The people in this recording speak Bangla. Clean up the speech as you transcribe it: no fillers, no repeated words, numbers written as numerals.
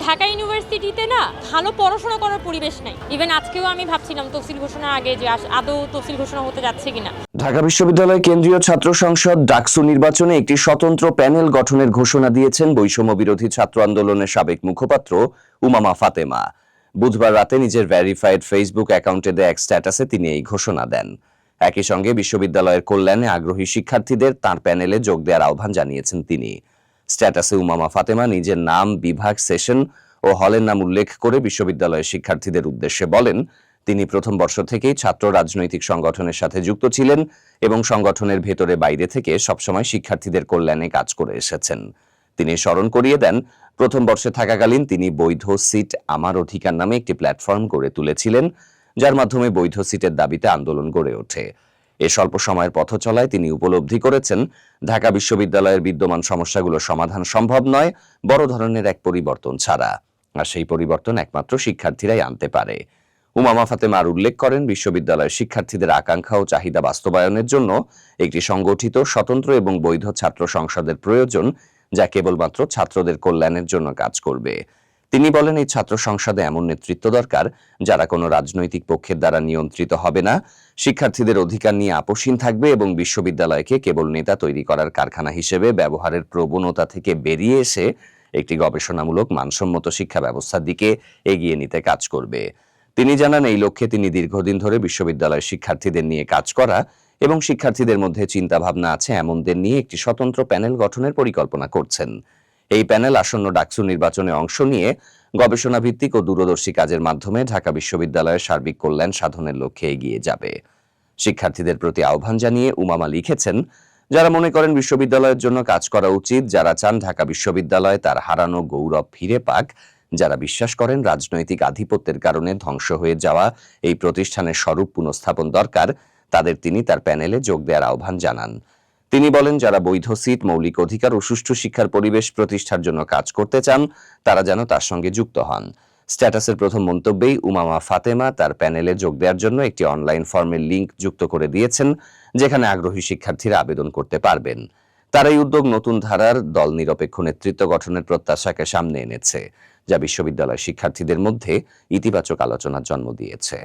ঢাকা ইউনিভার্সিটিতে না ভালো পড়াশোনা করার পরিবেশ নাই। ইভেন আজকেও আমি ভাবছিলাম তফসিল ঘোষণার আগে যে আদৌ তফসিল ঘোষণা হতে যাচ্ছে কিনা। ঢাকা বিশ্ববিদ্যালয় কেন্দ্রীয় ছাত্র সংসদ ডাকসু নির্বাচনে একটি স্বতন্ত্র প্যানেল গঠনের ঘোষণা দিয়েছেন বৈষম্য বিরোধী ছাত্র আন্দোলনের সাবেক মুখপাত্র উমামা ফাতেমা। বুধবার রাতে নিজের ভেরিফাইড ফেসবুক অ্যাকাউন্টে দেয়া এক স্ট্যাটাসে তিনি এই ঘোষণা দেন। একই সঙ্গে বিশ্ববিদ্যালয়ের কল্যাণে আগ্রহী শিক্ষার্থীদের তাঁর প্যানেলে যোগ দেওয়ার আহ্বান জানিয়েছেন তিনি। স্ট্যাটাসে উমামা ফাতেমা নিজের নাম, বিভাগ, সেশন ও হলের নাম উল্লেখ করে বিশ্ববিদ্যালয়ের শিক্ষার্থীদের উদ্দেশ্যে বলেন, তিনি প্রথম বর্ষ থেকেই ছাত্র রাজনৈতিক সংগঠনের সাথে যুক্ত ছিলেন এবং সংগঠনের ভেতরে বাইরে থেকে সবসময় শিক্ষার্থীদের কল্যাণে কাজ করে এসেছেন। তিনি স্মরণ করিয়ে দেন, প্রথম বর্ষে থাকাকালীন তিনি বৈধ সিট আমার অধিকার নামে একটি প্ল্যাটফর্ম গড়ে তুলেছিলেন, যার মাধ্যমে বৈধ সিটের দাবিতে আন্দোলন গড়ে ওঠে। এ স্বল্প সময়ের পথ চলায় তিনি উপলব্ধি করেছেন, ঢাকা বিশ্ববিদ্যালয়ের বিদ্যমান সমস্যাগুলো সমাধান সম্ভব নয় বড় ধরনের এক পরিবর্তন ছাড়া, আর সেই পরিবর্তন একমাত্র শিক্ষার্থীরাই আনতে পারে। উমামা ফাতেমা আর উল্লেখ করেন, বিশ্ববিদ্যালয়ের শিক্ষার্থীদের আকাঙ্ক্ষা ও চাহিদা বাস্তবায়নের জন্য একটি সংগঠিত, স্বতন্ত্র এবং বৈধ ছাত্র সংসদের প্রয়োজন, যা কেবলমাত্র ছাত্রদের কল্যাণের জন্য কাজ করবে। তিনি বলেন, এই ছাত্র সংসদে এমন নেতৃত্ব দরকার যারা কোনো রাজনৈতিক পক্ষের দ্বারা নিয়ন্ত্রিত হবে না, শিক্ষার্থীদের অধিকার নিয়ে আপোষহীন থাকবে এবং বিশ্ববিদ্যালয়কে কেবল নেতা তৈরি করার কারখানা হিসেবে ব্যবহারের প্রবণতা থেকে বেরিয়ে এসে একটি গবেষণামূলক, মানসম্মত শিক্ষা ব্যবস্থার দিকে এগিয়ে নিতে কাজ করবে। তিনি জানান, এই লক্ষ্যে তিনি দীর্ঘদিন ধরে বিশ্ববিদ্যালয়ের শিক্ষার্থীদের নিয়ে কাজ করা এবং শিক্ষার্থীদের মধ্যে চিন্তাভাবনা আছে এমনদের নিয়ে একটি স্বতন্ত্র প্যানেল গঠনের পরিকল্পনা করছেন। এই প্যানেল আসন্ন ডাকসু নির্বাচনে অংশ নিয়ে গবেষণা ভিত্তিক ও দূরদর্শী কাজের মাধ্যমে ঢাকা বিশ্ববিদ্যালয়ের সার্বিক কল্যাণ সাধনের লক্ষ্যে এগিয়ে যাবে। শিক্ষার্থীদের প্রতি আহ্বান জানিয়ে উমামা লিখেছেন, যারা মনে করেন বিশ্ববিদ্যালয়ের জন্য কাজ করা উচিত, যারা চান ঢাকা বিশ্ববিদ্যালয় তার হারানো গৌরব ফিরে পাক, যারা বিশ্বাস করেন রাজনৈতিক আধিপত্যের কারণে ধ্বংস হয়ে যাওয়া এই প্রতিষ্ঠানের স্বরূপ পুনঃস্থাপন দরকার, তাদের তিনি তার প্যানেলে যোগ দেওয়ার আহ্বান জানান। তিনি বলেন, যারা বৈধ সিট, মৌলিক অধিকার ও সুষ্ঠু শিক্ষার পরিবেশ প্রতিষ্ঠার জন্য কাজ করতে চান, তারা যেন তার সঙ্গে যুক্ত হন। স্ট্যাটাসের প্রথম মন্তব্যেই উমামা ফাতেমা তার প্যানেলে যোগ দেওয়ার জন্য একটি অনলাইন ফর্মের লিঙ্ক যুক্ত করে দিয়েছেন, যেখানে আগ্রহী শিক্ষার্থীরা আবেদন করতে পারবেন। তার এই উদ্যোগ নতুন ধারার দল নিরপেক্ষ নেতৃত্ব গঠনের প্রত্যাশাকে সামনে এনেছে, যা বিশ্ববিদ্যালয় শিক্ষার্থীদের মধ্যে ইতিবাচক আলোচনার জন্ম দিয়েছে।